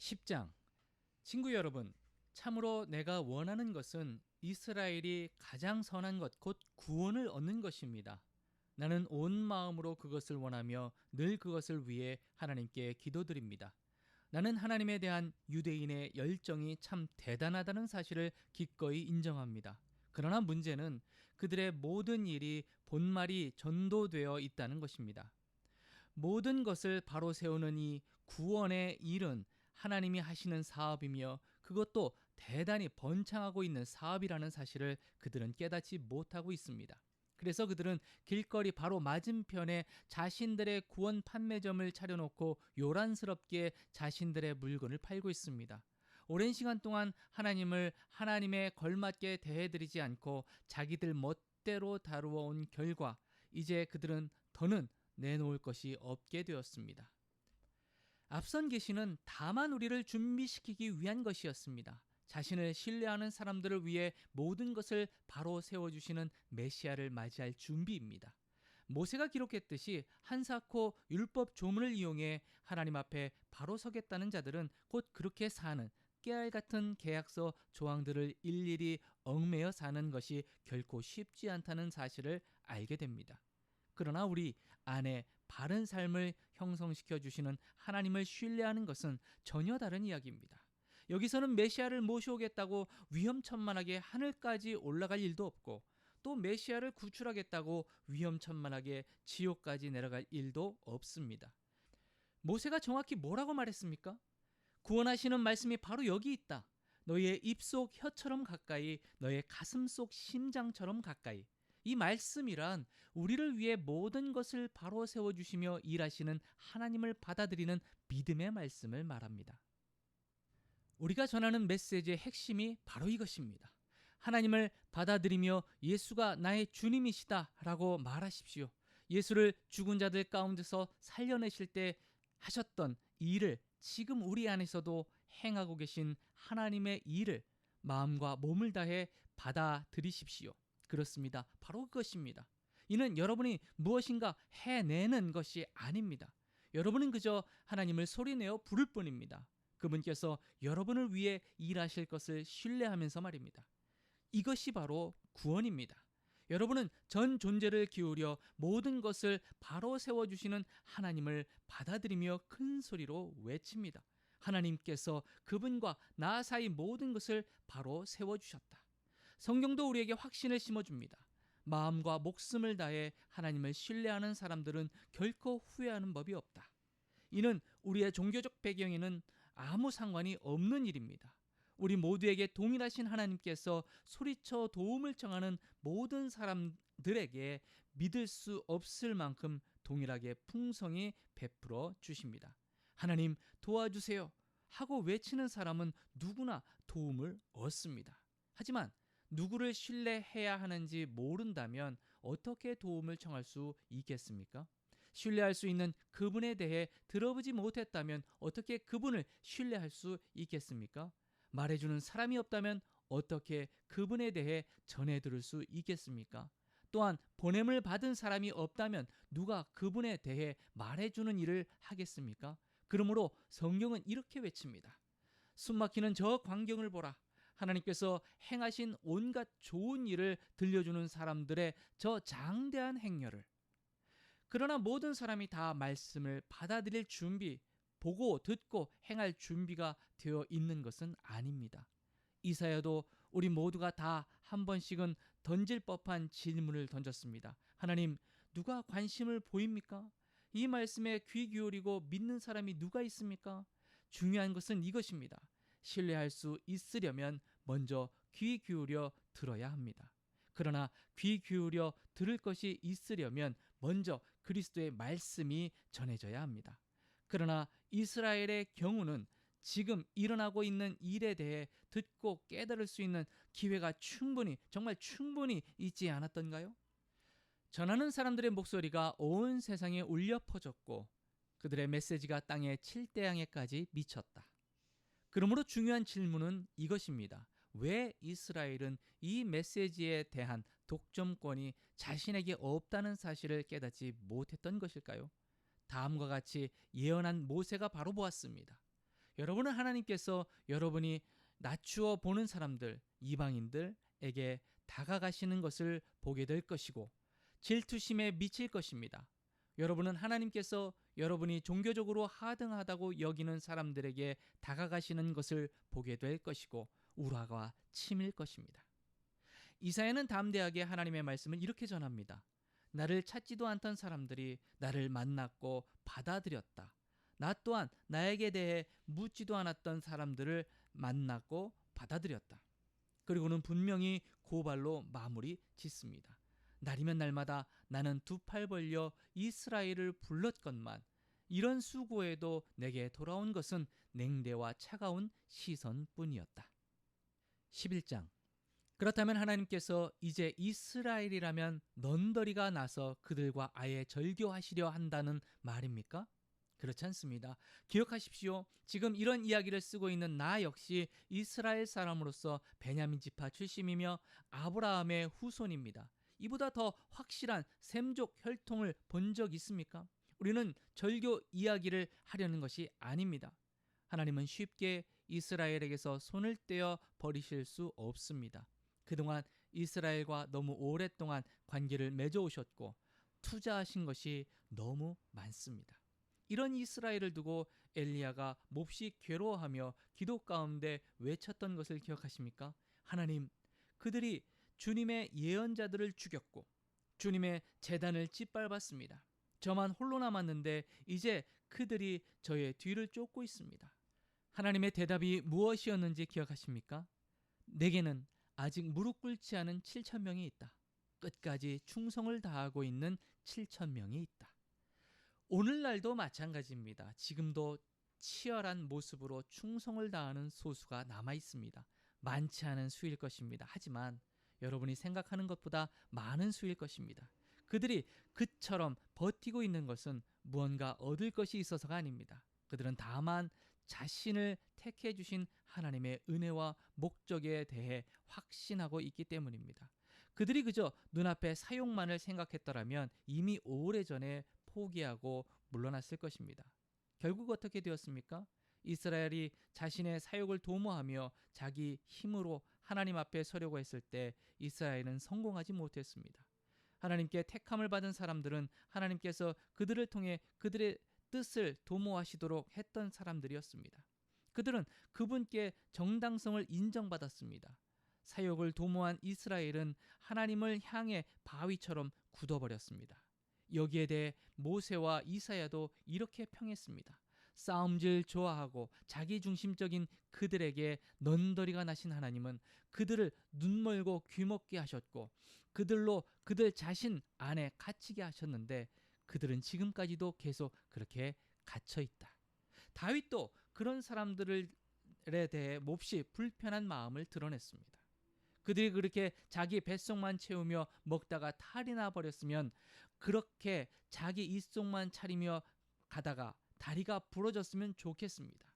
10장. 친구 여러분, 참으로 내가 원하는 것은 이스라엘이 가장 선한 것, 곧 구원을 얻는 것입니다. 나는 온 마음으로 그것을 원하며 늘 그것을 위해 하나님께 기도드립니다. 나는 하나님에 대한 유대인의 열정이 참 대단하다는 사실을 기꺼이 인정합니다. 그러나 문제는 그들의 모든 일이 본말이 전도되어 있다는 것입니다. 모든 것을 바로 세우는 이 구원의 일은 하나님이 하시는 사업이며 그것도 대단히 번창하고 있는 사업이라는 사실을 그들은 깨닫지 못하고 있습니다. 그래서 그들은 길거리 바로 맞은편에 자신들의 구원 판매점을 차려놓고 요란스럽게 자신들의 물건을 팔고 있습니다. 오랜 시간 동안 하나님을 하나님에 걸맞게 대해드리지 않고 자기들 멋대로 다루어 온 결과 이제 그들은 더는 내놓을 것이 없게 되었습니다. 앞선 계시는 다만 우리를 준비시키기 위한 것이었습니다. 자신을 신뢰하는 사람들을 위해 모든 것을 바로 세워주시는 메시아를 맞이할 준비입니다. 모세가 기록했듯이 한사코 율법 조문을 이용해 하나님 앞에 바로 서겠다는 자들은 곧 그렇게 사는 깨알 같은 계약서 조항들을 일일이 얽매여 사는 것이 결코 쉽지 않다는 사실을 알게 됩니다. 그러나 우리 안에 바른 삶을 형성시켜 주시는 하나님을 신뢰하는 것은 전혀 다른 이야기입니다. 여기서는 메시아를 모셔오겠다고 위험천만하게 하늘까지 올라갈 일도 없고 또 메시아를 구출하겠다고 위험천만하게 지옥까지 내려갈 일도 없습니다. 모세가 정확히 뭐라고 말했습니까? 구원하시는 말씀이 바로 여기 있다. 너의 입속 혀처럼 가까이, 너의 가슴속 심장처럼 가까이. 이 말씀이란 우리를 위해 모든 것을 바로 세워주시며 일하시는 하나님을 받아들이는 믿음의 말씀을 말합니다. 우리가 전하는 메시지의 핵심이 바로 이것입니다. 하나님을 받아들이며 예수가 나의 주님이시다 라고 말하십시오. 예수를 죽은 자들 가운데서 살려내실 때 하셨던 일을 지금 우리 안에서도 행하고 계신 하나님의 일을 마음과 몸을 다해 받아들이십시오. 그렇습니다. 바로 그것입니다. 이는 여러분이 무엇인가 해내는 것이 아닙니다. 여러분은 그저 하나님을 소리내어 부를 뿐입니다. 그분께서 여러분을 위해 일하실 것을 신뢰하면서 말입니다. 이것이 바로 구원입니다. 여러분은 전 존재를 기울여 모든 것을 바로 세워주시는 하나님을 받아들이며 큰 소리로 외칩니다. 하나님께서 그분과 나 사이 모든 것을 바로 세워주셨다. 성경도 우리에게 확신을 심어줍니다. 마음과 목숨을 다해 하나님을 신뢰하는 사람들은 결코 후회하는 법이 없다. 이는 우리의 종교적 배경에는 아무 상관이 없는 일입니다. 우리 모두에게 동일하신 하나님께서 소리쳐 도움을 청하는 모든 사람들에게 믿을 수 없을 만큼 동일하게 풍성히 베풀어 주십니다. 하나님 도와주세요 하고 외치는 사람은 누구나 도움을 얻습니다. 하지만 누구를 신뢰해야 하는지 모른다면 어떻게 도움을 청할 수 있겠습니까? 신뢰할 수 있는 그분에 대해 들어보지 못했다면 어떻게 그분을 신뢰할 수 있겠습니까? 말해주는 사람이 없다면 어떻게 그분에 대해 전해 들을 수 있겠습니까? 또한 보냄을 받은 사람이 없다면 누가 그분에 대해 말해주는 일을 하겠습니까? 그러므로 성경은 이렇게 외칩니다. 숨막히는 저 광경을 보라. 하나님께서 행하신 온갖 좋은 일을 들려주는 사람들의 저 장대한 행렬을. 그러나 모든 사람이 다 말씀을 받아들일 준비, 보고 듣고 행할 준비가 되어 있는 것은 아닙니다. 이사야도 우리 모두가 다 한 번씩은 던질 법한 질문을 던졌습니다. 하나님, 누가 관심을 보입니까? 이 말씀에 귀 기울이고 믿는 사람이 누가 있습니까? 중요한 것은 이것입니다. 신뢰할 수 있으려면 먼저 귀 기울여 들어야 합니다. 그러나 귀 기울여 들을 것이 있으려면 먼저 그리스도의 말씀이 전해져야 합니다. 그러나 이스라엘의 경우는 지금 일어나고 있는 일에 대해 듣고 깨달을 수 있는 기회가 정말 충분히 있지 않았던가요? 전하는 사람들의 목소리가 온 세상에 울려 퍼졌고 그들의 메시지가 땅의 칠대양에까지 미쳤다. 그러므로 중요한 질문은 이것입니다. 왜 이스라엘은 이 메시지에 대한 독점권이 자신에게 없다는 사실을 깨닫지 못했던 것일까요? 다음과 같이 예언한 모세가 바로 보았습니다. 여러분은 하나님께서 여러분이 낮추어 보는 사람들, 이방인들에게 다가가시는 것을 보게 될 것이고 질투심에 미칠 것입니다. 여러분은 하나님께서 여러분이 종교적으로 하등하다고 여기는 사람들에게 다가가시는 것을 보게 될 것이고 우라가 치밀 것입니다. 이사야는 담대하게 하나님의 말씀을 이렇게 전합니다. 나를 찾지도 않던 사람들이 나를 만났고 받아들였다. 나 또한 나에게 대해 묻지도 않았던 사람들을 만났고 받아들였다. 그리고는 분명히 고발로 마무리 짓습니다. 날이면 날마다 나는 두 팔 벌려 이스라엘을 불렀건만 이런 수고에도 내게 돌아온 것은 냉대와 차가운 시선뿐이었다. 11장. 그렇다면 하나님께서 이제 이스라엘이라면 넌더리가 나서 그들과 아예 절교하시려 한다는 말입니까? 그렇지 않습니다. 기억하십시오. 지금 이런 이야기를 쓰고 있는 나 역시 이스라엘 사람으로서 베냐민 지파 출신이며 아브라함의 후손입니다. 이보다 더 확실한 셈족 혈통을 본 적 있습니까? 우리는 절교 이야기를 하려는 것이 아닙니다. 하나님은 쉽게 이스라엘에게서 손을 떼어 버리실 수 없습니다. 그동안 이스라엘과 너무 오랫동안 관계를 맺어오셨고 투자하신 것이 너무 많습니다. 이런 이스라엘을 두고 엘리야가 몹시 괴로워하며 기도 가운데 외쳤던 것을 기억하십니까? 하나님, 그들이 주님의 예언자들을 죽였고 주님의 제단을 짓밟았습니다. 저만 홀로 남았는데 이제 그들이 저의 뒤를 쫓고 있습니다. 하나님의 대답이 무엇이었는지 기억하십니까? 내게는 아직 무릎 꿇지 않은 7,000명이 있다. 끝까지 충성을 다하고 있는 7,000명이 있다. 오늘날도 마찬가지입니다. 지금도 치열한 모습으로 충성을 다하는 소수가 남아 있습니다. 많지 않은 수일 것입니다. 하지만 여러분이 생각하는 것보다 많은 수일 것입니다. 그들이 그처럼 버티고 있는 것은 무언가 얻을 것이 있어서가 아닙니다. 그들은 다만 자신을 택해 주신 하나님의 은혜와 목적에 대해 확신하고 있기 때문입니다. 그들이 그저 눈앞의 사욕만을 생각했더라면 이미 오래전에 포기하고 물러났을 것입니다. 결국 어떻게 되었습니까? 이스라엘이 자신의 사욕을 도모하며 자기 힘으로 하나님 앞에 서려고 했을 때 이스라엘은 성공하지 못했습니다. 하나님께 택함을 받은 사람들은 하나님께서 그들을 통해 그들의 뜻을 도모하시도록 했던 사람들이었습니다. 그들은 그분께 정당성을 인정받았습니다. 사욕을 도모한 이스라엘은 하나님을 향해 바위처럼 굳어버렸습니다. 여기에 대해 모세와 이사야도 이렇게 평했습니다. 싸움질 좋아하고 자기중심적인 그들에게 넌더리가 나신 하나님은 그들을 눈멀고 귀먹게 하셨고 그들로 그들 자신 안에 갇히게 하셨는데 그들은 지금까지도 계속 그렇게 갇혀있다. 다윗도 그런 사람들에 대해 몹시 불편한 마음을 드러냈습니다. 그들이 그렇게 자기 뱃속만 채우며 먹다가 탈이 나버렸으면 그렇게 자기 입속만 차리며 가다가 다리가 부러졌으면 좋겠습니다.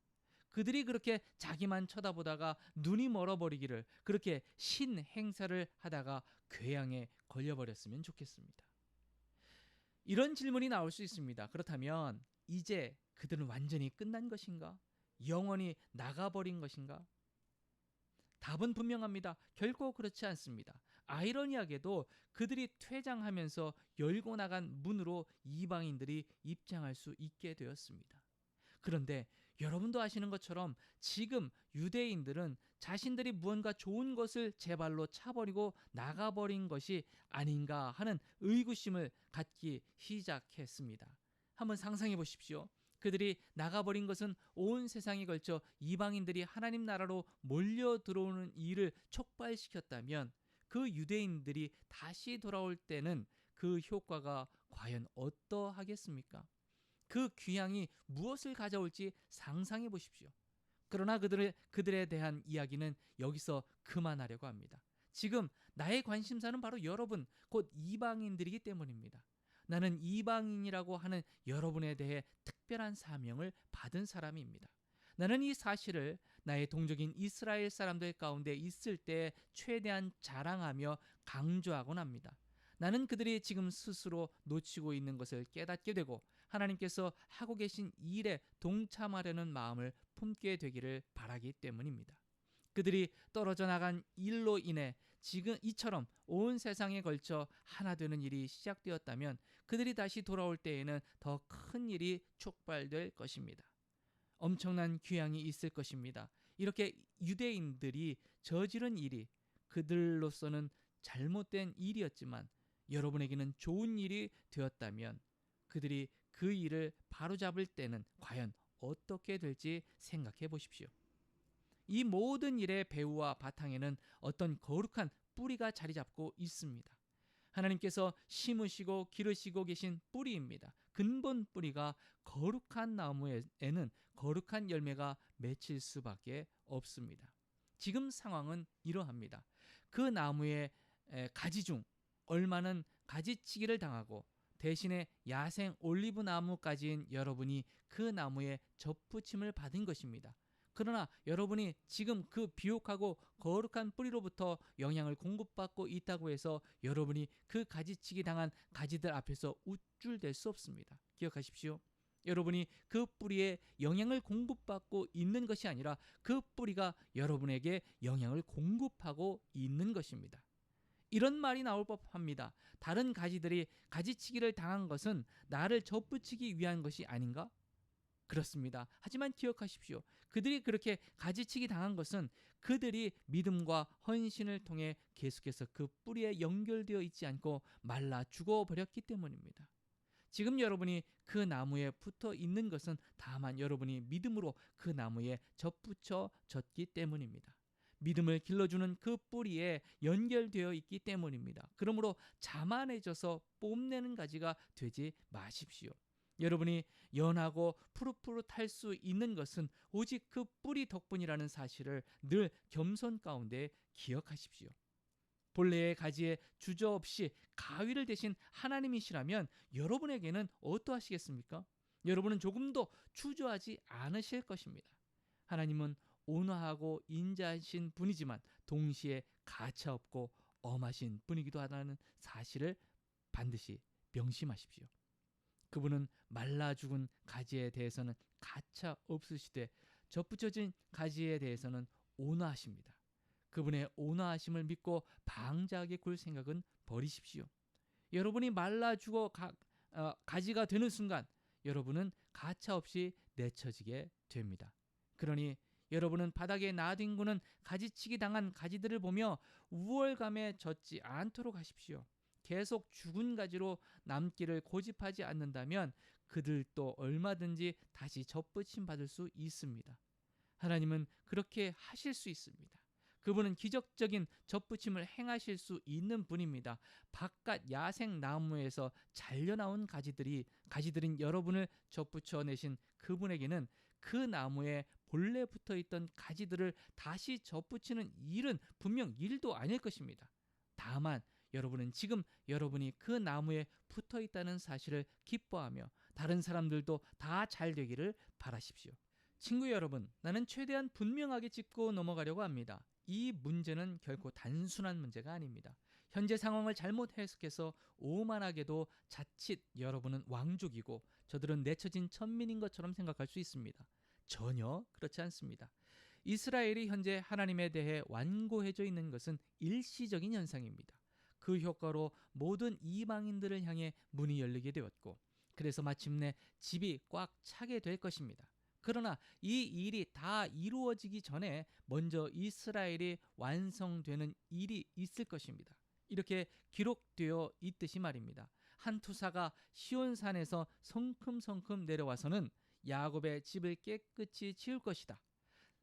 그들이 그렇게 자기만 쳐다보다가 눈이 멀어버리기를 그렇게 신행사를 하다가 궤양에 걸려버렸으면 좋겠습니다. 이런 질문이 나올 수 있습니다. 그렇다면 이제 그들은 완전히 끝난 것인가? 영원히 나가버린 것인가? 답은 분명합니다. 결코 그렇지 않습니다. 아이러니하게도 그들이 퇴장하면서 열고 나간 문으로 이방인들이 입장할 수 있게 되었습니다. 그런데 여러분도 아시는 것처럼 지금 유대인들은 자신들이 무언가 좋은 것을 제 발로 차버리고 나가버린 것이 아닌가 하는 의구심을 갖기 시작했습니다. 한번 상상해 보십시오. 그들이 나가버린 것은 온 세상에 걸쳐 이방인들이 하나님 나라로 몰려 들어오는 일을 촉발시켰다면 그 유대인들이 다시 돌아올 때는 그 효과가 과연 어떠하겠습니까? 그 귀향이 무엇을 가져올지 상상해 보십시오. 그러나 그들에 대한 이야기는 여기서 그만하려고 합니다. 지금 나의 관심사는 바로 여러분, 곧 이방인들이기 때문입니다. 나는 이방인이라고 하는 여러분에 대해 특별한 사명을 받은 사람입니다. 나는 이 사실을 나의 동족인 이스라엘 사람들 가운데 있을 때 최대한 자랑하며 강조하곤 합니다. 나는 그들이 지금 스스로 놓치고 있는 것을 깨닫게 되고 하나님께서 하고 계신 일에 동참하려는 마음을 품게 되기를 바라기 때문입니다. 그들이 떨어져 나간 일로 인해 지금 이처럼 온 세상에 걸쳐 하나 되는 일이 시작되었다면 그들이 다시 돌아올 때에는 더 큰 일이 촉발될 것입니다. 엄청난 귀향이 있을 것입니다. 이렇게 유대인들이 저지른 일이 그들로서는 잘못된 일이었지만 여러분에게는 좋은 일이 되었다면 그들이 그 일을 바로잡을 때는 과연 어떻게 될지 생각해 보십시오. 이 모든 일의 배후와 바탕에는 어떤 거룩한 뿌리가 자리 잡고 있습니다. 하나님께서 심으시고 기르시고 계신 뿌리입니다. 근본 뿌리가 거룩한 나무에는 거룩한 열매가 맺힐 수밖에 없습니다. 지금 상황은 이러합니다. 그 나무의 가지 중 얼마는 가지치기를 당하고 대신에 야생 올리브 나무까지인 여러분이 그 나무에 접붙임을 받은 것입니다. 그러나 여러분이 지금 그 비옥하고 거룩한 뿌리로부터 영향을 공급받고 있다고 해서 여러분이 그 가지치기 당한 가지들 앞에서 우쭐댈 수 없습니다. 기억하십시오. 여러분이 그 뿌리에 영향을 공급받고 있는 것이 아니라 그 뿌리가 여러분에게 영향을 공급하고 있는 것입니다. 이런 말이 나올 법합니다. 다른 가지들이 가지치기를 당한 것은 나를 접붙이기 위한 것이 아닌가? 그렇습니다. 하지만 기억하십시오. 그들이 그렇게 가지치기 당한 것은 그들이 믿음과 헌신을 통해 계속해서 그 뿌리에 연결되어 있지 않고 말라 죽어버렸기 때문입니다. 지금 여러분이 그 나무에 붙어 있는 것은 다만 여러분이 믿음으로 그 나무에 접붙여졌기 때문입니다. 믿음을 길러주는 그 뿌리에 연결되어 있기 때문입니다. 그러므로 자만해져서 뽐내는 가지가 되지 마십시오. 여러분이 연하고 푸릇푸릇할 수 있는 것은 오직 그 뿌리 덕분이라는 사실을 늘 겸손 가운데 기억하십시오. 본래의 가지에 주저없이 가위를 대신 하나님이시라면 여러분에게는 어떠하시겠습니까? 여러분은 조금도 주저하지 않으실 것입니다. 하나님은 온화하고 인자하신 분이지만 동시에 가차없고 엄하신 분이기도 하다는 사실을 반드시 명심하십시오. 그분은 말라 죽은 가지에 대해서는 가차 없으시되 접붙여진 가지에 대해서는 온화하십니다. 그분의 온화하심을 믿고 방자하게 굴 생각은 버리십시오. 여러분이 말라 죽어 가지가 되는 순간 여러분은 가차없이 내쳐지게 됩니다. 그러니 여러분은 바닥에 나뒹구는 가지치기 당한 가지들을 보며 우월감에 젖지 않도록 하십시오. 계속 죽은 가지로 남기를 고집하지 않는다면 그들도 얼마든지 다시 접붙임 받을 수 있습니다. 하나님은 그렇게 하실 수 있습니다. 그분은 기적적인 접붙임을 행하실 수 있는 분입니다. 바깥 야생 나무에서 잘려나온 가지들인 여러분을 접붙여내신 그분에게는 그 나무에 본래 붙어있던 가지들을 다시 접붙이는 일은 분명 일도 아닐 것입니다. 다만 여러분은 지금 여러분이 그 나무에 붙어있다는 사실을 기뻐하며 다른 사람들도 다 잘 되기를 바라십시오. 친구 여러분, 나는 최대한 분명하게 짚고 넘어가려고 합니다. 이 문제는 결코 단순한 문제가 아닙니다. 현재 상황을 잘못 해석해서 오만하게도 자칫 여러분은 왕족이고 저들은 내쳐진 천민인 것처럼 생각할 수 있습니다. 전혀 그렇지 않습니다. 이스라엘이 현재 하나님에 대해 완고해져 있는 것은 일시적인 현상입니다. 그 효과로 모든 이방인들을 향해 문이 열리게 되었고 그래서 마침내 집이 꽉 차게 될 것입니다. 그러나 이 일이 다 이루어지기 전에 먼저 이스라엘이 완성되는 일이 있을 것입니다. 이렇게 기록되어 있듯이 말입니다. 한 투사가 시온산에서 성큼성큼 내려와서는 야곱의 집을 깨끗이 지을 것이다.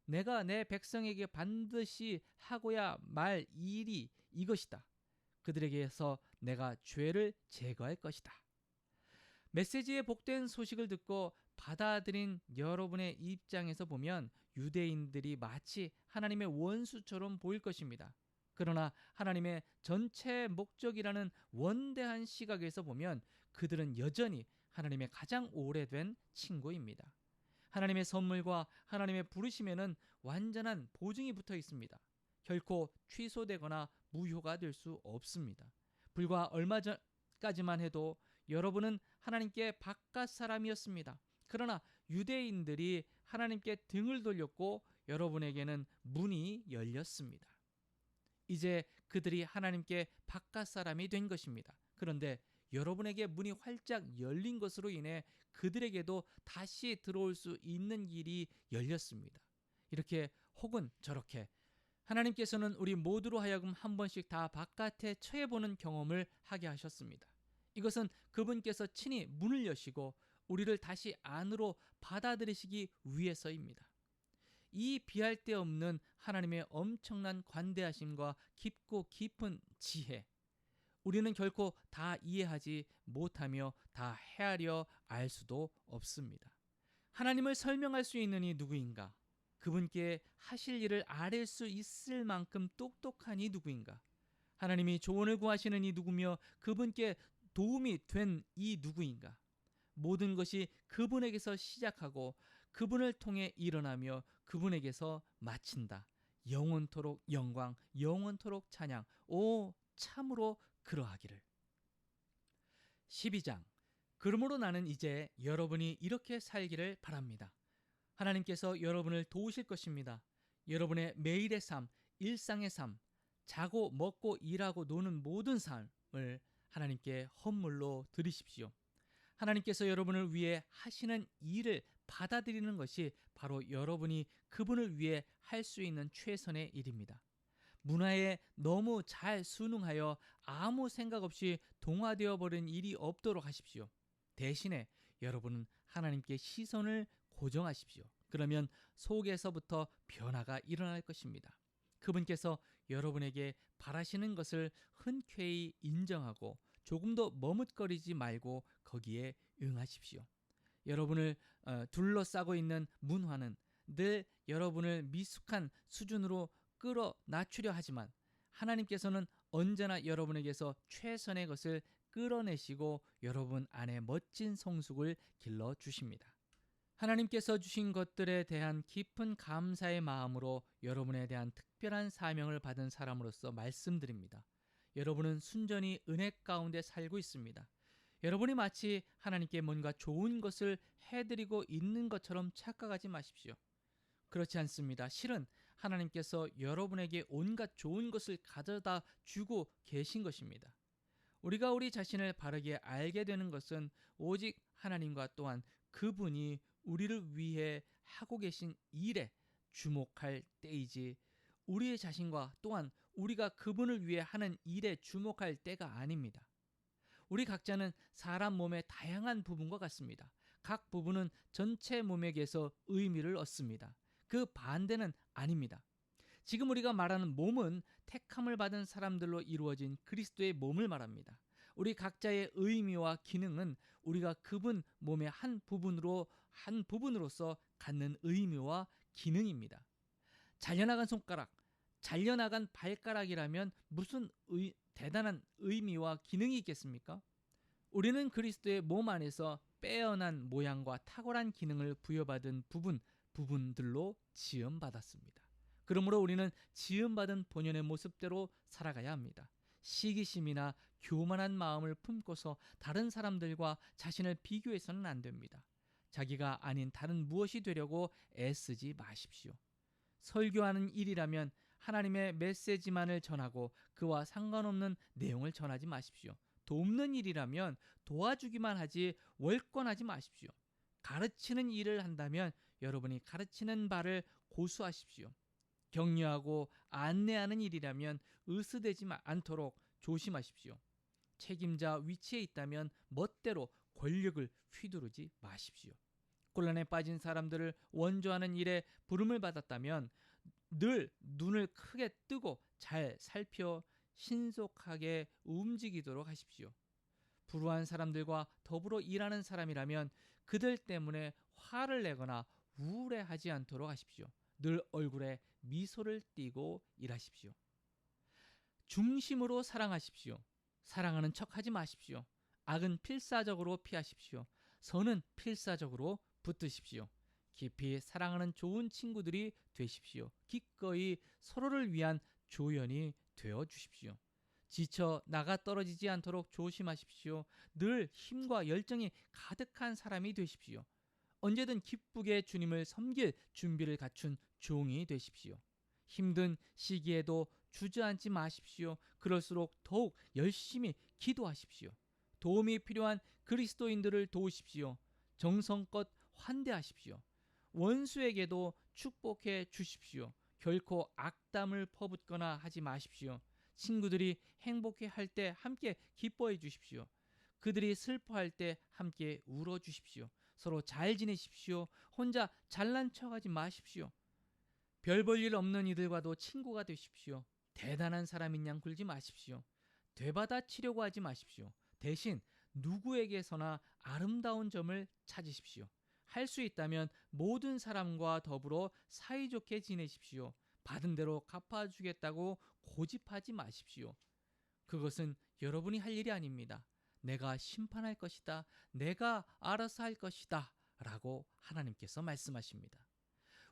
내가 내 백성에게 반드시 하고야 말 일이 이것이다. 그들에게서 내가 죄를 제거할 것이다. 메시지의 복된 소식을 듣고 받아들인 여러분의 입장에서 보면 유대인들이 마치 하나님의 원수처럼 보일 것입니다. 그러나 하나님의 전체 목적이라는 원대한 시각에서 보면 그들은 여전히 하나님의 가장 오래된 친구입니다. 하나님의 선물과 하나님의 부르심에는 완전한 보증이 붙어 있습니다. 결코 취소되거나 무효가 될 수 없습니다. 불과 얼마 전까지만 해도 여러분은 하나님께 바깥 사람이었습니다. 그러나 유대인들이 하나님께 등을 돌렸고 여러분에게는 문이 열렸습니다. 이제 그들이 하나님께 바깥 사람이 된 것입니다. 그런데 여러분에게 문이 활짝 열린 것으로 인해 그들에게도 다시 들어올 수 있는 길이 열렸습니다. 이렇게 혹은 저렇게 하나님께서는 우리 모두로 하여금 한 번씩 다 바깥에 처해보는 경험을 하게 하셨습니다. 이것은 그분께서 친히 문을 여시고 우리를 다시 안으로 받아들이시기 위해서입니다. 이 비할 데 없는 하나님의 엄청난 관대하심과 깊고 깊은 지혜, 우리는 결코 다 이해하지 못하며 다 헤아려 알 수도 없습니다. 하나님을 설명할 수 있는 이 누구인가? 그분께 하실 일을 아뢰 수 있을 만큼 똑똑한 이 누구인가? 하나님이 조언을 구하시는 이 누구며 그분께 도움이 된 이 누구인가? 모든 것이 그분에게서 시작하고 그분을 통해 일어나며 그분에게서 마친다. 영원토록 영광, 영원토록 찬양. 오, 참으로 그러하기를. 12장. 그러므로 나는 이제 여러분이 이렇게 살기를 바랍니다. 하나님께서 여러분을 도우실 것입니다. 여러분의 매일의 삶, 일상의 삶, 자고 먹고 일하고 노는 모든 삶을 하나님께 헌물로 드리십시오. 하나님께서 여러분을 위해 하시는 일을 받아들이는 것이 바로 여러분이 그분을 위해 할 수 있는 최선의 일입니다. 문화에 너무 잘 순응하여 아무 생각 없이 동화되어 버린 일이 없도록 하십시오. 대신에 여러분은 하나님께 시선을 고정하십시오. 그러면 속에서부터 변화가 일어날 것입니다. 그분께서 여러분에게 바라시는 것을 흔쾌히 인정하고 조금도 머뭇거리지 말고 거기에 응하십시오. 여러분을 둘러싸고 있는 문화는 늘 여러분을 미숙한 수준으로 끌어 낮추려 하지만 하나님께서는 언제나 여러분에게서 최선의 것을 끌어내시고 여러분 안에 멋진 성숙을 길러주십니다. 하나님께서 주신 것들에 대한 깊은 감사의 마음으로 여러분에 대한 특별한 사명을 받은 사람으로서 말씀드립니다. 여러분은 순전히 은혜 가운데 살고 있습니다. 여러분이 마치 하나님께 뭔가 좋은 것을 해드리고 있는 것처럼 착각하지 마십시오. 그렇지 않습니다. 실은 하나님께서 여러분에게 온갖 좋은 것을 가져다 주고 계신 것입니다. 우리가 우리 자신을 바르게 알게 되는 것은 오직 하나님과 또한 그분이 우리를 위해 하고 계신 일에 주목할 때이지 우리의 자신과 또한 우리가 그분을 위해 하는 일에 주목할 때가 아닙니다. 우리 각자는 사람 몸의 다양한 부분과 같습니다. 각 부분은 전체 몸에게서 의미를 얻습니다. 그 반대는 아닙니다. 지금 우리가 말하는 몸은 택함을 받은 사람들로 이루어진 그리스도의 몸을 말합니다. 우리 각자의 의미와 기능은 우리가 그분 몸의 한 부분으로서 갖는 의미와 기능입니다. 잘려나간 손가락, 잘려나간 발가락이라면 무슨 대단한 의미와 기능이 있겠습니까? 우리는 그리스도의 몸 안에서 빼어난 모양과 탁월한 기능을 부여받은 부분들로 지음받았습니다. 그러므로 우리는 지음받은 본연의 모습대로 살아가야 합니다. 시기심이나 교만한 마음을 품고서 다른 사람들과 자신을 비교해서는 안 됩니다. 자기가 아닌 다른 무엇이 되려고 애쓰지 마십시오. 설교하는 일이라면 하나님의 메시지만을 전하고 그와 상관없는 내용을 전하지 마십시오. 돕는 일이라면 도와주기만 하지 월권하지 마십시오. 가르치는 일을 한다면 여러분이 가르치는 바를 고수하십시오. 격려하고 안내하는 일이라면 으스대지 않도록 조심하십시오. 책임자 위치에 있다면 멋대로 권력을 휘두르지 마십시오. 곤란에 빠진 사람들을 원조하는 일에 부름을 받았다면 늘 눈을 크게 뜨고 잘 살펴 신속하게 움직이도록 하십시오. 불우한 사람들과 더불어 일하는 사람이라면 그들 때문에 화를 내거나 우울해하지 않도록 하십시오. 늘 얼굴에 미소를 띠고 일하십시오. 중심으로 사랑하십시오. 사랑하는 척하지 마십시오. 악은 필사적으로 피하십시오. 선은 필사적으로 붙드십시오. 깊이 사랑하는 좋은 친구들이 되십시오. 기꺼이 서로를 위한 조연이 되어 주십시오. 지쳐 나가 떨어지지 않도록 조심하십시오. 늘 힘과 열정이 가득한 사람이 되십시오. 언제든 기쁘게 주님을 섬길 준비를 갖춘 종이 되십시오. 힘든 시기에도 주저앉지 마십시오. 그럴수록 더욱 열심히 기도하십시오. 도움이 필요한 그리스도인들을 도우십시오. 정성껏 환대하십시오. 원수에게도 축복해 주십시오. 결코 악담을 퍼붓거나 하지 마십시오. 친구들이 행복해 할 때 함께 기뻐해 주십시오. 그들이 슬퍼할 때 함께 울어 주십시오. 서로 잘 지내십시오. 혼자 잘난 척하지 마십시오. 별 볼 일 없는 이들과도 친구가 되십시오. 대단한 사람인 양 굴지 마십시오. 되받아치려고 하지 마십시오. 대신 누구에게서나 아름다운 점을 찾으십시오. 할 수 있다면 모든 사람과 더불어 사이좋게 지내십시오. 받은 대로 갚아주겠다고 고집하지 마십시오. 그것은 여러분이 할 일이 아닙니다. 내가 심판할 것이다. 내가 알아서 할 것이다. 라고 하나님께서 말씀하십니다.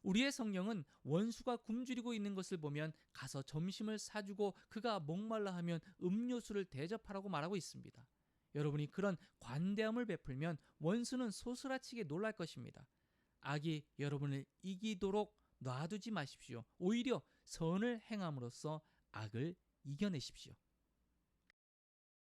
우리의 성령은 원수가 굶주리고 있는 것을 보면 가서 점심을 사주고 그가 목말라 하면 음료수를 대접하라고 말하고 있습니다. 여러분이 그런 관대함을 베풀면 원수는 소스라치게 놀랄 것입니다. 악이 여러분을 이기도록 놔두지 마십시오. 오히려 선을 행함으로써 악을 이겨내십시오.